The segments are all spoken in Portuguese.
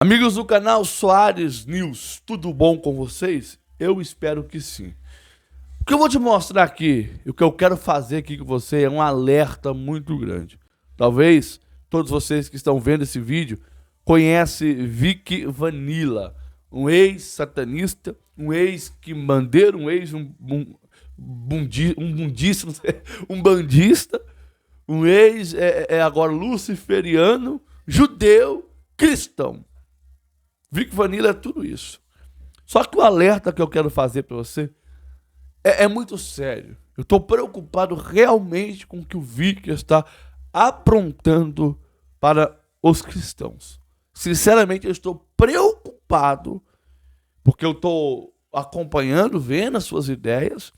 Amigos do canal Soares News, tudo bom com vocês? Eu espero que sim. O que eu vou te mostrar aqui, o que eu quero fazer aqui com você é um alerta muito grande. Talvez todos vocês que estão vendo esse vídeo conhecem Vic Vanilla, um ex-satanista, um ex-quimbandeiro, bundista, não sei, um bandista, um agora luciferiano, judeu, cristão. Vic Vanilla é tudo isso. Só que o alerta que eu quero fazer para você é muito sério. Eu estou preocupado realmente com o que o Vic está aprontando para os cristãos. Sinceramente, eu estou preocupado porque eu estou acompanhando, vendo as suas ideias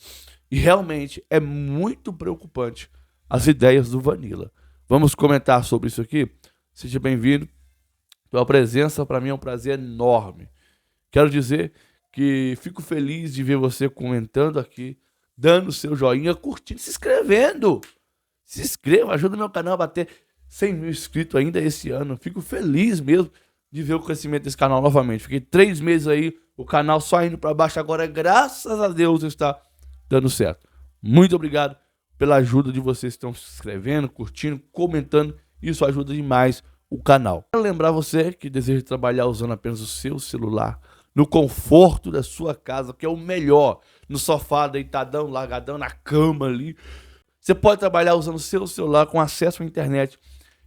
e realmente é muito preocupante as ideias do Vanilla. Vamos comentar sobre isso aqui? Seja bem-vindo. Tua presença para mim é um prazer enorme. Quero dizer que fico feliz de ver você comentando aqui, dando seu joinha, curtindo, se inscrevendo. Se inscreva, ajuda o meu canal a bater 100 mil inscritos ainda esse ano. Fico feliz mesmo de ver o crescimento desse canal novamente. Fiquei 3 meses aí, o canal só indo para baixo. Agora, graças a Deus, está dando certo. Muito obrigado pela ajuda de vocês que estão se inscrevendo, curtindo, comentando. Isso ajuda demais o canal. Quero lembrar você que deseja trabalhar usando apenas o seu celular, no conforto da sua casa, que é o melhor, no sofá, deitadão, largadão, na cama ali. Você pode trabalhar usando o seu celular com acesso à internet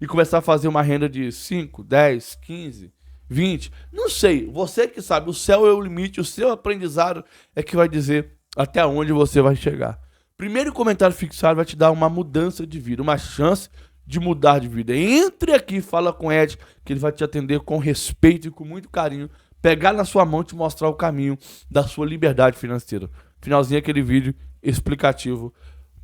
e começar a fazer uma renda de 5, 10, 15, 20, não sei, você que sabe, o céu é o limite, o seu aprendizado é que vai dizer até onde você vai chegar. Primeiro comentário fixado vai te dar uma mudança de vida, uma chance de mudar de vida. Entre aqui, fala com o Ed, que ele vai te atender com respeito e com muito carinho, pegar na sua mão e te mostrar o caminho da sua liberdade financeira. Finalzinho aquele vídeo explicativo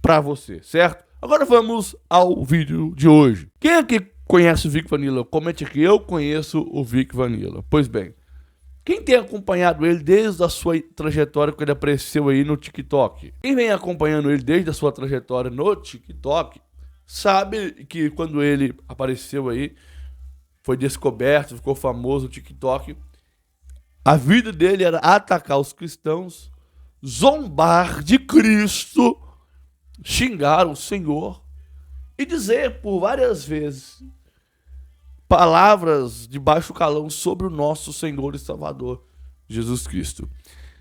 para você, certo? Agora vamos ao vídeo de hoje. Quem aqui conhece o Vic Vanilla? Comente aqui, eu conheço o Vic Vanilla. Pois bem, quem tem acompanhado ele desde a sua trajetória quando ele apareceu aí no TikTok? Quem vem acompanhando ele desde a sua trajetória no TikTok sabe que quando ele apareceu aí, foi descoberto, ficou famoso no TikTok, a vida dele era atacar os cristãos, zombar de Cristo, xingar o Senhor e dizer por várias vezes palavras de baixo calão sobre o nosso Senhor e Salvador, Jesus Cristo.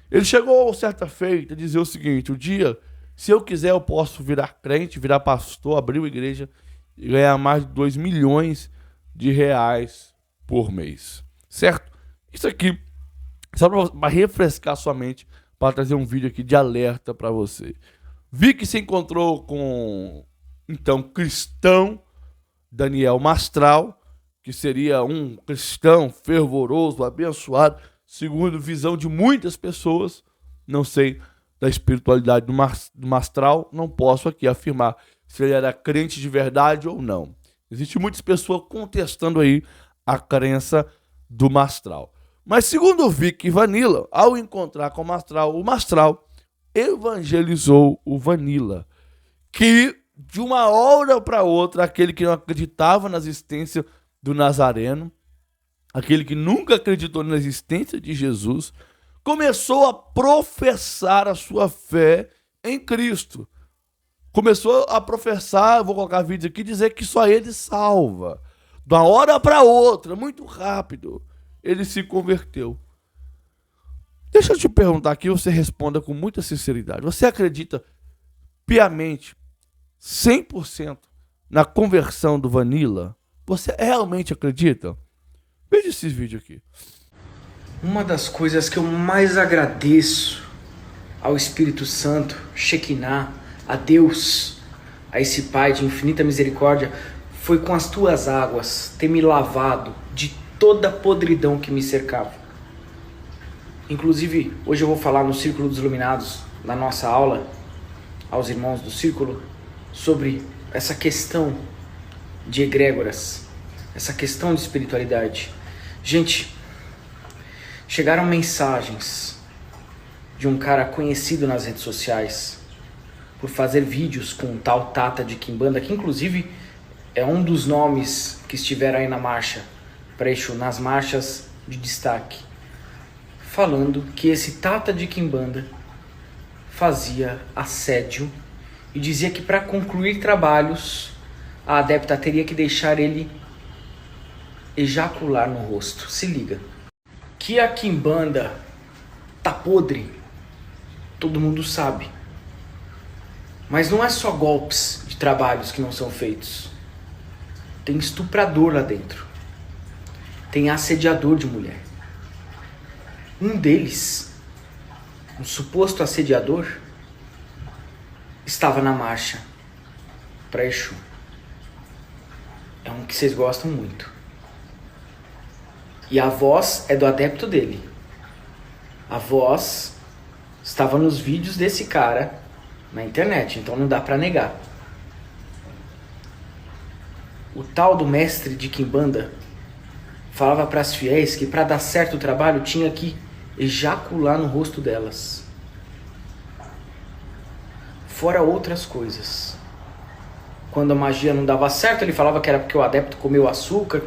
Ele chegou certa feita a dizer o seguinte: o dia, se eu quiser, eu posso virar crente, virar pastor, abrir uma igreja e ganhar mais de 2 milhões de reais por mês. Certo? Isso aqui, só para refrescar sua mente, para trazer um vídeo aqui de alerta para você. Vi que se encontrou com, então, cristão Daniel Mastral, que seria um cristão fervoroso, abençoado, segundo visão de muitas pessoas. Não sei da espiritualidade do Mastral, não posso aqui afirmar se ele era crente de verdade ou não. Existem muitas pessoas contestando aí a crença do Mastral. Mas segundo o Vic Vanilla, ao encontrar com o Mastral evangelizou o Vanilla, que de uma hora para outra, aquele que não acreditava na existência do Nazareno, aquele que nunca acreditou na existência de Jesus, começou a professar a sua fé em Cristo. Começou a professar, vou colocar vídeo aqui, dizer que só ele salva. De uma hora para outra, muito rápido, ele se converteu. Deixa eu te perguntar aqui, você responda com muita sinceridade. Você acredita piamente, 100% na conversão do Vanilla? Você realmente acredita? Veja esse vídeo aqui. Uma das coisas que eu mais agradeço ao Espírito Santo, Shekinah, a Deus, a esse Pai de infinita misericórdia, foi com as tuas águas ter me lavado de toda a podridão que me cercava. Inclusive, hoje eu vou falar no Círculo dos Iluminados, na nossa aula, aos irmãos do Círculo, sobre essa questão de egrégoras, essa questão de espiritualidade. Gente, chegaram mensagens de um cara conhecido nas redes sociais por fazer vídeos com um tal Tata de Quimbanda, que inclusive é um dos nomes que estiveram aí na marcha, nas marchas de destaque, falando que esse Tata de Quimbanda fazia assédio e dizia que para concluir trabalhos a adepta teria que deixar ele ejacular no rosto. Se liga. Que a Quimbanda tá podre, todo mundo sabe. Mas não é só golpes de trabalhos que não são feitos. Tem estuprador lá dentro. Tem assediador de mulher. Um deles, um suposto assediador, estava na marcha para Exu. É um que vocês gostam muito. E a voz é do adepto dele. A voz estava nos vídeos desse cara na internet, então não dá para negar. O tal do mestre de Quimbanda falava para as fiéis que para dar certo o trabalho tinha que ejacular no rosto delas. Fora outras coisas. Quando a magia não dava certo, ele falava que era porque o adepto comeu açúcar.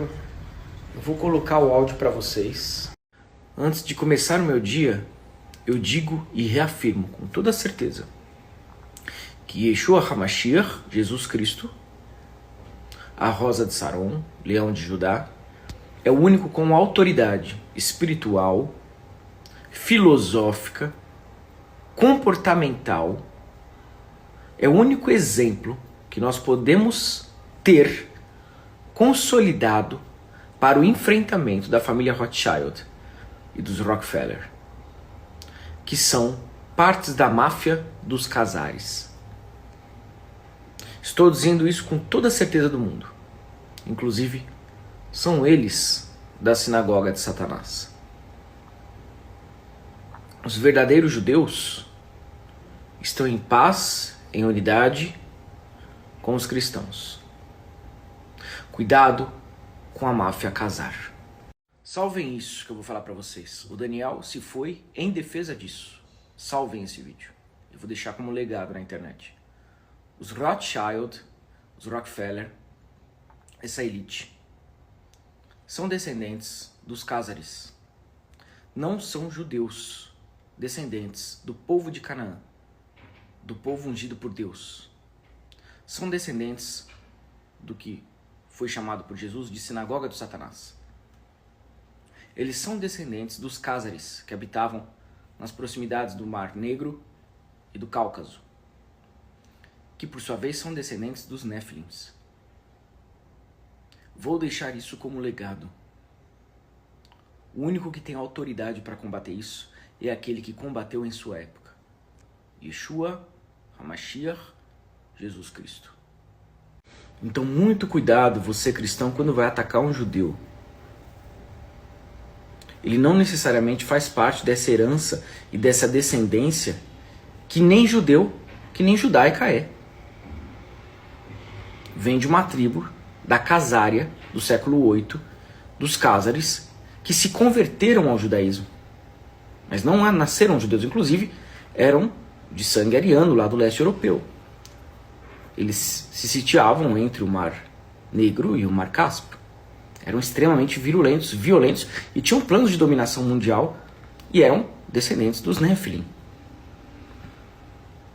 Eu vou colocar o áudio para vocês. Antes de começar o meu dia, eu digo e reafirmo com toda certeza que Yeshua HaMashiach, Jesus Cristo, a Rosa de Saron, Leão de Judá, é o único com autoridade espiritual, filosófica, comportamental, é o único exemplo que nós podemos ter consolidado para o enfrentamento da família Rothschild e dos Rockefeller, que são partes da máfia dos casares. Estou dizendo isso com toda a certeza do mundo. Inclusive, são eles da sinagoga de Satanás. Os verdadeiros judeus estão em paz, em unidade com os cristãos. Cuidado com a máfia casar. Salvem isso que eu vou falar para vocês. O Daniel se foi em defesa disso. Salvem esse vídeo. Eu vou deixar como legado na internet. Os Rothschild, os Rockefeller, essa elite, são descendentes dos Cázares. Não são judeus, descendentes do povo de Canaã, do povo ungido por Deus. São descendentes do que foi chamado por Jesus de sinagoga do Satanás. Eles são descendentes dos Cázares, que habitavam nas proximidades do Mar Negro e do Cáucaso, que por sua vez são descendentes dos Néfilins. Vou deixar isso como legado. O único que tem autoridade para combater isso é aquele que combateu em sua época. Yeshua HaMashiach, Jesus Cristo. Então muito cuidado, você cristão, quando vai atacar um judeu. Ele não necessariamente faz parte dessa herança e dessa descendência que nem judeu, que nem judaica é. Vem de uma tribo da Casária, do século VIII, dos Cázares, que se converteram ao judaísmo. Mas não nasceram judeus, inclusive eram de sangue ariano lá do leste europeu. Eles se sitiavam entre o Mar Negro e o Mar Cáspio. Eram extremamente violentos e tinham planos de dominação mundial e eram descendentes dos Nephilim.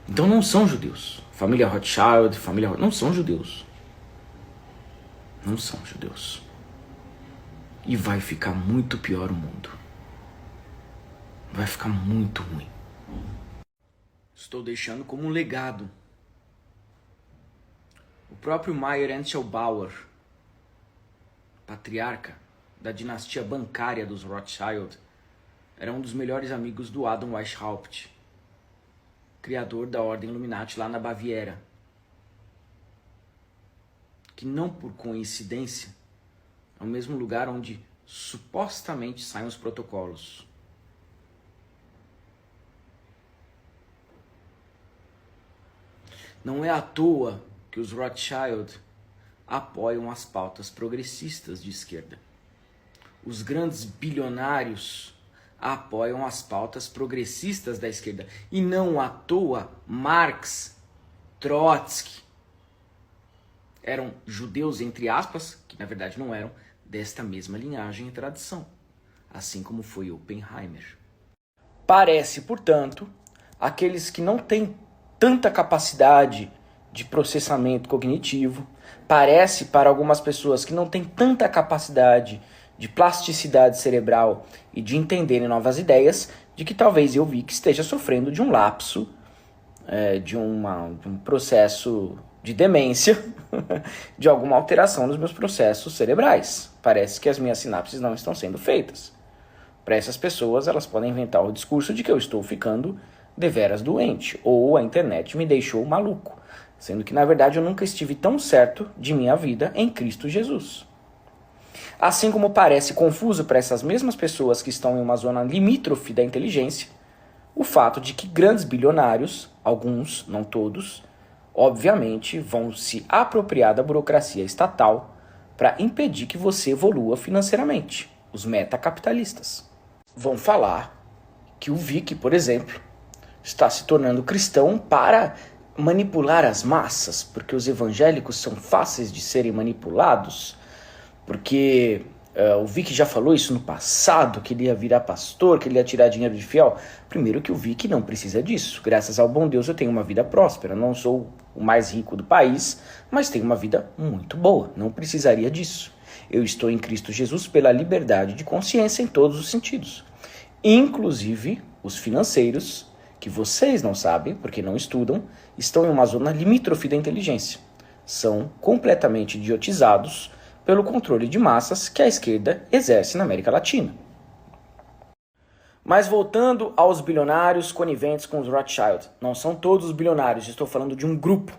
Então não são judeus. Família Rothschild, não são judeus. Não são judeus. E vai ficar muito pior o mundo. Vai ficar muito ruim. Estou deixando como um legado. O próprio Meyer Enschelbauer, patriarca da dinastia bancária dos Rothschild, era um dos melhores amigos do Adam Weishaupt, criador da Ordem Illuminati lá na Baviera, que não por coincidência é o mesmo lugar onde supostamente saem os protocolos. Não é à toa que os Rothschild apoiam as pautas progressistas de esquerda. Os grandes bilionários apoiam as pautas progressistas da esquerda. E não à toa Marx, Trotsky eram judeus, entre aspas, que na verdade não eram, desta mesma linhagem e tradição. assim como foi Oppenheimer. Parece, portanto, aqueles que não têm tanta capacidade de processamento cognitivo, parece para algumas pessoas que não têm tanta capacidade de plasticidade cerebral e de entenderem novas ideias, de que talvez eu vi que esteja sofrendo de um lapso, de um processo de demência, de alguma alteração nos meus processos cerebrais. Parece que as minhas sinapses não estão sendo feitas. Para essas pessoas, elas podem inventar o discurso de que eu estou ficando deveras doente, ou a internet me deixou maluco, sendo que, na verdade, eu nunca estive tão certo de minha vida em Cristo Jesus. Assim como parece confuso para essas mesmas pessoas que estão em uma zona limítrofe da inteligência, o fato de que grandes bilionários, alguns, não todos, obviamente vão se apropriar da burocracia estatal para impedir que você evolua financeiramente, os metacapitalistas. Vão falar que o Vic, por exemplo, está se tornando cristão para manipular as massas, porque os evangélicos são fáceis de serem manipulados, porque o Vic já falou isso no passado, que ele ia virar pastor, que ele ia tirar dinheiro de fiel. Primeiro que o Vic não precisa disso. Graças ao bom Deus eu tenho uma vida próspera. Não sou o mais rico do país, mas tenho uma vida muito boa. Não precisaria disso. Eu estou em Cristo Jesus pela liberdade de consciência em todos os sentidos. Inclusive os financeiros, que vocês não sabem, porque não estudam, estão em uma zona limítrofe da inteligência. São completamente idiotizados pelo controle de massas que a esquerda exerce na América Latina. Mas voltando aos bilionários coniventes com os Rothschild, não são todos os bilionários, estou falando de um grupo.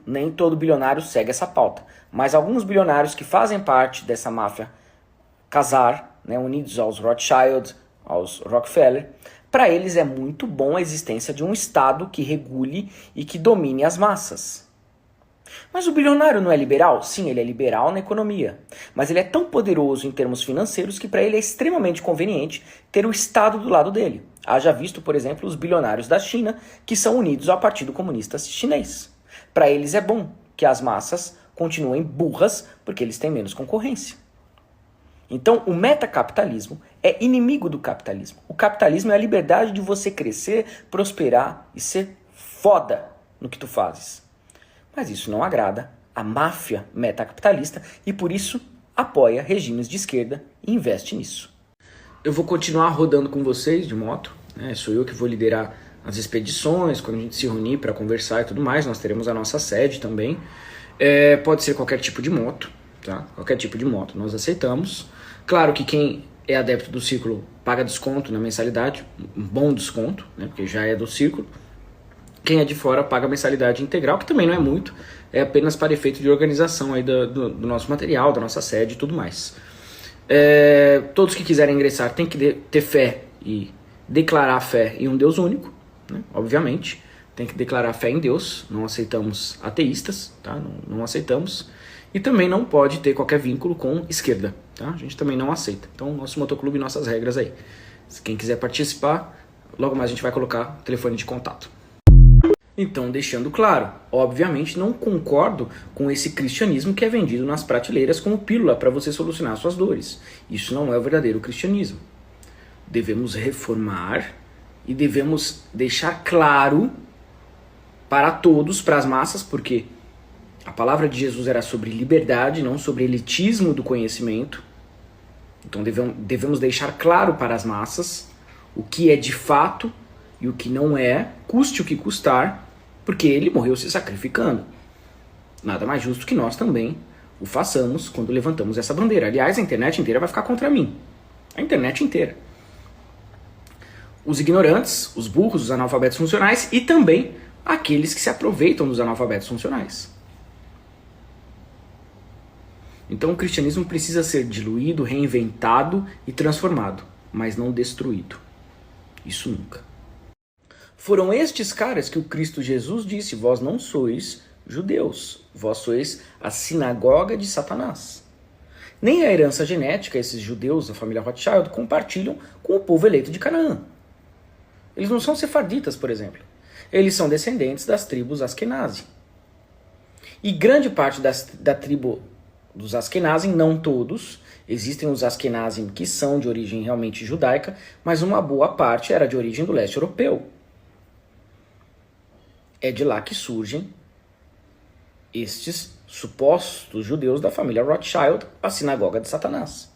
Nem todo bilionário segue essa pauta, mas alguns bilionários que fazem parte dessa máfia casar, unidos aos Rothschild, aos Rockefeller, para eles é muito bom a existência de um Estado que regule e que domine as massas. Mas o bilionário não é liberal? Sim, ele é liberal na economia. Mas ele é tão poderoso em termos financeiros que para ele é extremamente conveniente ter o Estado do lado dele. Haja visto, por exemplo, os bilionários da China que são unidos ao Partido Comunista Chinês. Para eles é bom que as massas continuem burras porque eles têm menos concorrência. Então, o metacapitalismo é inimigo do capitalismo. O capitalismo é a liberdade de você crescer, prosperar e ser foda no que tu fazes. Mas isso não agrada a máfia metacapitalista e por isso apoia regimes de esquerda e investe nisso. Eu vou continuar rodando com vocês de moto, sou eu que vou liderar as expedições, quando a gente se reunir para conversar e tudo mais, nós teremos a nossa sede também. Pode ser qualquer tipo de moto, tá? Qualquer tipo de moto, nós aceitamos. Claro que quem é adepto do Círculo paga desconto na mensalidade, um bom desconto, porque já é do Círculo. Quem é de fora paga mensalidade integral, que também não é muito, é apenas para efeito de organização aí do nosso material, da nossa sede e tudo mais. Todos que quiserem ingressar têm que ter fé e declarar fé em um Deus único, obviamente. Tem que declarar fé em Deus, não aceitamos ateístas, tá? Não aceitamos. E também não pode ter qualquer vínculo com esquerda, tá? A gente também não aceita. Então, nosso motoclube, nossas regras aí. Se quem quiser participar, logo mais a gente vai colocar o telefone de contato. Então, deixando claro, obviamente não concordo com esse cristianismo que é vendido nas prateleiras como pílula para você solucionar suas dores. Isso não é o verdadeiro cristianismo. Devemos reformar e devemos deixar claro para todos, para as massas, porque a palavra de Jesus era sobre liberdade, não sobre elitismo do conhecimento. Então devemos deixar claro para as massas o que é de fato e o que não é, custe o que custar, porque ele morreu se sacrificando. Nada mais justo que nós também o façamos quando levantamos essa bandeira. Aliás, a internet inteira vai ficar contra mim. A internet inteira. Os ignorantes, os burros, os analfabetos funcionais e também aqueles que se aproveitam dos analfabetos funcionais. Então o cristianismo precisa ser diluído, reinventado e transformado, mas não destruído. Isso nunca. Foram estes caras que o Cristo Jesus disse: vós não sois judeus, vós sois a sinagoga de Satanás. Nem a herança genética, esses judeus da família Rothschild, compartilham com o povo eleito de Canaã. Eles não são sefarditas, por exemplo. Eles são descendentes das tribos Askenazi. E grande parte da tribo dos Askenazi, não todos, Existem os Askenazim que são de origem realmente judaica, mas uma boa parte era de origem do leste europeu. É de lá que surgem estes supostos judeus da família Rothschild, a sinagoga de Satanás,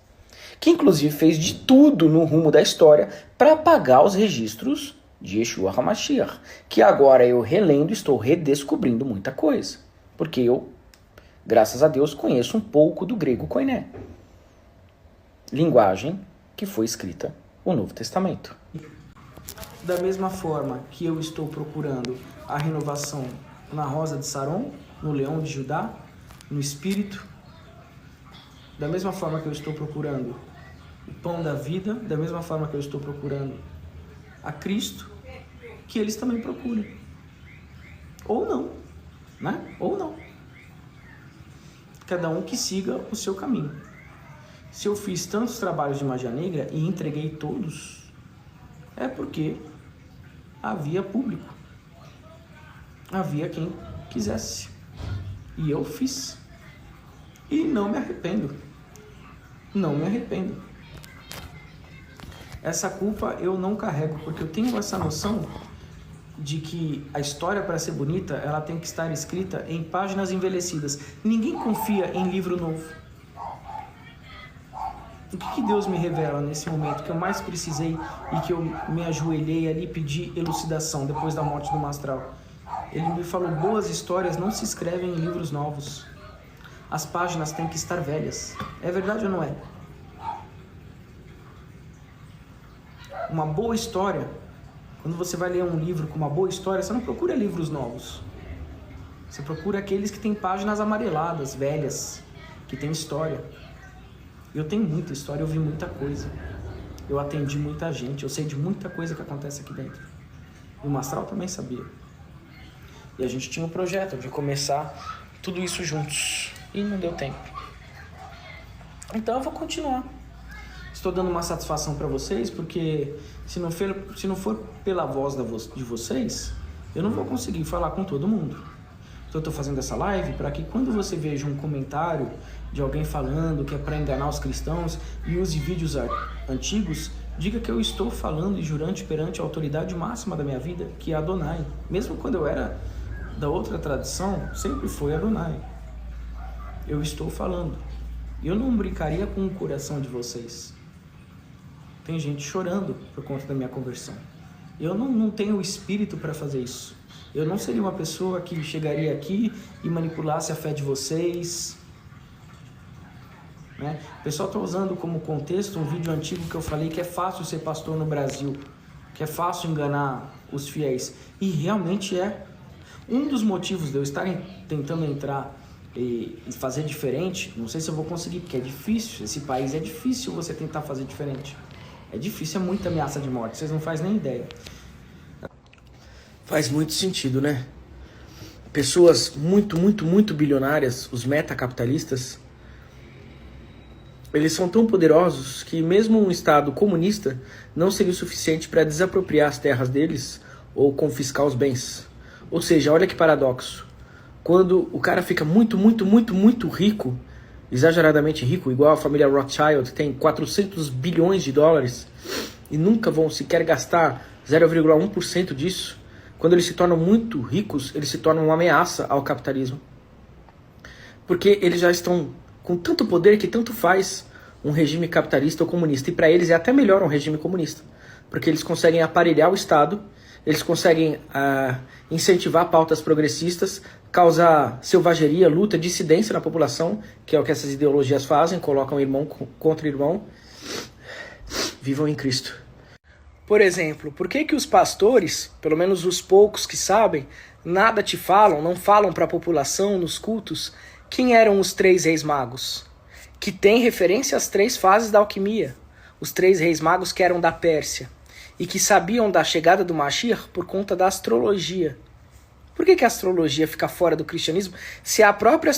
que inclusive fez de tudo no rumo da história para apagar os registros de Yeshua HaMashiach, que agora eu relendo estou redescobrindo muita coisa, porque eu, graças a Deus, conheço um pouco do grego koiné, linguagem que foi escrita no Novo Testamento. Da mesma forma que eu estou procurando a renovação na Rosa de Saron, no Leão de Judá, no Espírito, da mesma forma que eu estou procurando o pão da vida, da mesma forma que eu estou procurando a Cristo, que eles também procuram. Ou não, né? Ou não. Cada um que siga o seu caminho. Se eu fiz tantos trabalhos de magia negra e entreguei todos, é porque havia público. Havia quem quisesse. E eu fiz. E não me arrependo. Não me arrependo. Essa culpa eu não carrego, porque eu tenho essa noção de que a história, para ser bonita, ela tem que estar escrita em páginas envelhecidas. Ninguém confia em livro novo. O que Deus me revela nesse momento que eu mais precisei e que eu me ajoelhei ali e pedi elucidação depois da morte do Mastral? Ele me falou, boas histórias não se escrevem em livros novos. As páginas têm que estar velhas. É verdade ou não é? Uma boa história, quando você vai ler um livro com uma boa história, você não procura livros novos. Você procura aqueles que têm páginas amareladas, velhas, que têm história. Eu tenho muita história, eu vi muita coisa. Eu atendi muita gente, eu sei de muita coisa que acontece aqui dentro. E o Mastral também sabia. E a gente tinha um projeto de começar tudo isso juntos. E não deu tempo. Então eu vou continuar. Estou dando uma satisfação para vocês, porque se não for pela voz de vocês, eu não vou conseguir falar com todo mundo. Então eu estou fazendo essa live para que quando você veja um comentário de alguém falando que é para enganar os cristãos e use vídeos antigos, diga que eu estou falando e jurante perante a autoridade máxima da minha vida, que é Adonai. Mesmo quando eu era da outra tradição, sempre foi Adonai. Eu estou falando. Eu não brincaria com o coração de vocês. Tem gente chorando por conta da minha conversão. Eu não tenho o espírito para fazer isso. Eu não seria uma pessoa que chegaria aqui e manipulasse a fé de vocês. Né? O pessoal está usando como contexto um vídeo antigo que eu falei que é fácil ser pastor no Brasil, que é fácil enganar os fiéis. E realmente é. Um dos motivos de eu estar tentando entrar e fazer diferente, não sei se eu vou conseguir, porque é difícil. Esse país é difícil você tentar fazer diferente. É difícil, é muita ameaça de morte, vocês não fazem nem ideia. Faz muito sentido, né? Pessoas muito bilionárias, os metacapitalistas, eles são tão poderosos que mesmo um Estado comunista não seria o suficiente para desapropriar as terras deles ou confiscar os bens. Ou seja, olha que paradoxo. Quando o cara fica muito rico, exageradamente rico, igual a família Rothschild, tem 400 bilhões de dólares e nunca vão sequer gastar 0,1% disso. Quando eles se tornam muito ricos, eles se tornam uma ameaça ao capitalismo. Porque eles já estão com tanto poder que tanto faz um regime capitalista ou comunista. E para eles é até melhor um regime comunista. Porque eles conseguem aparelhar o Estado, eles conseguem incentivar pautas progressistas, causar selvageria, luta, dissidência na população, que é o que essas ideologias fazem, colocam irmão contra irmão. Vivam em Cristo. Por exemplo, por que os pastores, pelo menos os poucos que sabem, nada te falam, não falam para a população nos cultos, quem eram os 3 reis magos? Que tem referência às 3 fases da alquimia. Os 3 reis magos que eram da Pérsia e que sabiam da chegada do Mashiach por conta da astrologia. Por que a astrologia fica fora do cristianismo se é a própria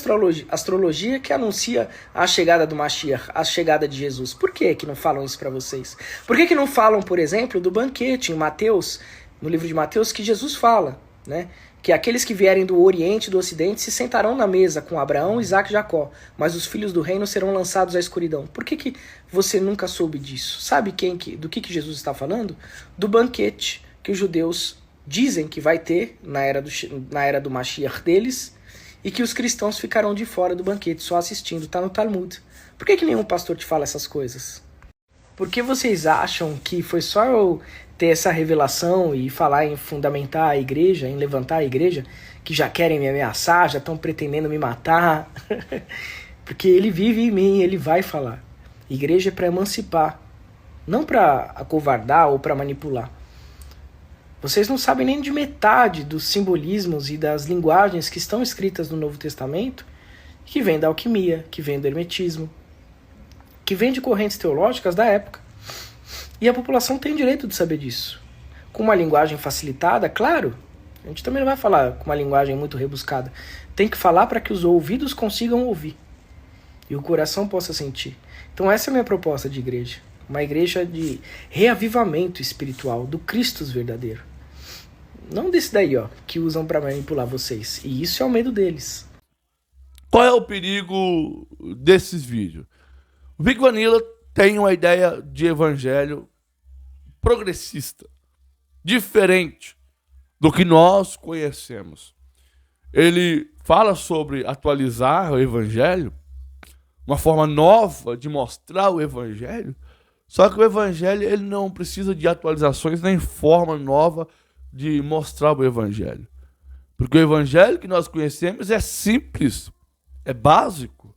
astrologia que anuncia a chegada do Mashiach, a chegada de Jesus? Por que não falam isso para vocês? Por que não falam, por exemplo, do banquete em Mateus, no livro de Mateus, que Jesus fala né? Que aqueles que vierem do Oriente e do Ocidente se sentarão na mesa com Abraão, Isaac e Jacó, mas os filhos do reino serão lançados à escuridão. Por que você nunca soube disso? Sabe do que Jesus está falando? Do banquete que os judeus dizem que vai ter na era do Mashiach deles, e que os cristãos ficarão de fora do banquete, só assistindo. Está no Talmud. Por que nenhum pastor te fala essas coisas? Por que vocês acham que foi só eu ter essa revelação e falar em fundamentar a igreja, em levantar a igreja, que já querem me ameaçar, já estão pretendendo me matar? Porque ele vive em mim, ele vai falar. Igreja é para emancipar, não para acovardar ou para manipular. Vocês não sabem nem de metade dos simbolismos e das linguagens que estão escritas no Novo Testamento, que vem da alquimia, que vem do hermetismo, que vem de correntes teológicas da época. E a população tem direito de saber disso. Com uma linguagem facilitada, claro, a gente também não vai falar com uma linguagem muito rebuscada. Tem que falar para que os ouvidos consigam ouvir e o coração possa sentir. Então essa é a minha proposta de igreja. Uma igreja de reavivamento espiritual, do Cristo verdadeiro. Não desse daí, ó, que usam para manipular vocês. E isso é o medo deles. Qual é o perigo desses vídeos? O Vic Vanilla tem uma ideia de evangelho progressista, diferente do que nós conhecemos. Ele fala sobre atualizar o evangelho, uma forma nova de mostrar o evangelho, só que o evangelho ele não precisa de atualizações nem forma nova de mostrar o evangelho. Porque o evangelho que nós conhecemos é simples, é básico.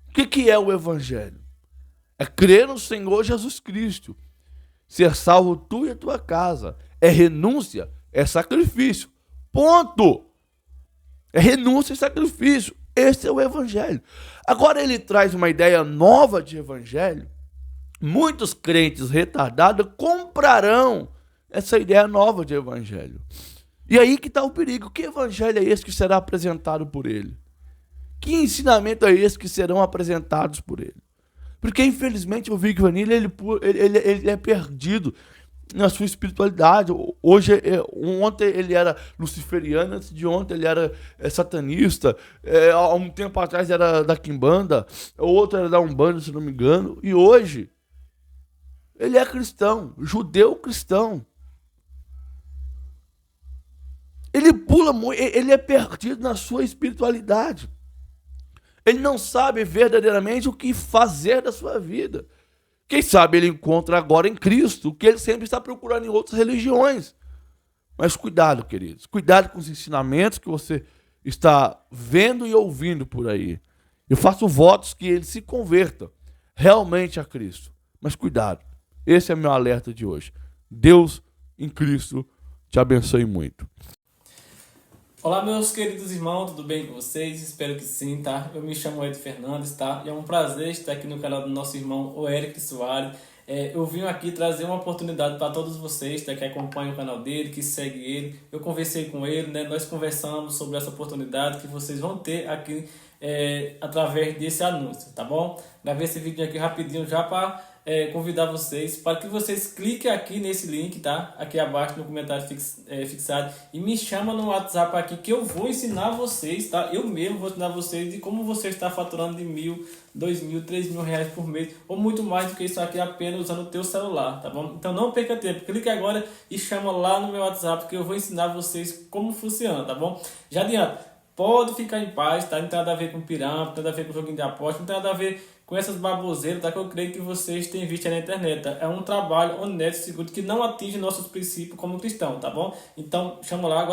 O que é o evangelho? É crer no Senhor Jesus Cristo, ser salvo tu e a tua casa. É renúncia, é sacrifício. Ponto! É renúncia e sacrifício. Esse é o evangelho. Agora ele traz uma ideia nova de evangelho. Muitos crentes retardados comprarão essa ideia nova de evangelho. E aí que está o perigo. Que evangelho é esse que será apresentado por ele? Que ensinamento é esse que serão apresentados por ele? Porque, infelizmente, o Vic Vanilla ele é perdido na sua espiritualidade. Ontem ele era luciferiano, antes de ontem ele era satanista, há um tempo atrás era da Quimbanda, outro era da Umbanda, se não me engano, e hoje ele é cristão, judeu cristão. Ele é perdido na sua espiritualidade. Ele não sabe verdadeiramente o que fazer da sua vida. Quem sabe ele encontra agora em Cristo o que ele sempre está procurando em outras religiões. Mas cuidado, queridos. Cuidado com os ensinamentos que você está vendo e ouvindo por aí. Eu faço votos que ele se converta realmente a Cristo. Mas cuidado. Esse é meu alerta de hoje. Deus em Cristo te abençoe muito. Olá, meus queridos irmãos, tudo bem com vocês? Espero que sim, tá? Eu me chamo Ed Fernandes, tá? E é um prazer estar aqui no canal do nosso irmão, o Eric Soares. Eu vim aqui trazer uma oportunidade para todos vocês, tá? Que acompanham o canal dele, que segue ele. Eu conversei com ele, né? Nós conversamos sobre essa oportunidade que vocês vão ter aqui através desse anúncio, tá bom? Gravei esse vídeo aqui rapidinho já para convidar vocês para que vocês cliquem aqui nesse link, tá? Aqui abaixo no comentário fixado e me chama no WhatsApp aqui que eu vou ensinar vocês, tá? Eu mesmo vou ensinar vocês de como você está faturando de 1.000, 2.000, 3.000 reais por mês ou muito mais do que isso aqui apenas usando o teu celular, tá bom? Então não perca tempo, clique agora e chama lá no meu WhatsApp que eu vou ensinar vocês como funciona, tá bom? Já adianto, pode ficar em paz, tá? Não tem nada a ver com pirâmide, não tem nada a ver com joguinho de aposta, não tem nada a ver com essas baboseiras, tá? Que eu creio que vocês têm visto aí na internet, tá? É um trabalho honesto e seguro que não atinge nossos princípios como cristão, tá bom? Então, chama lá agora.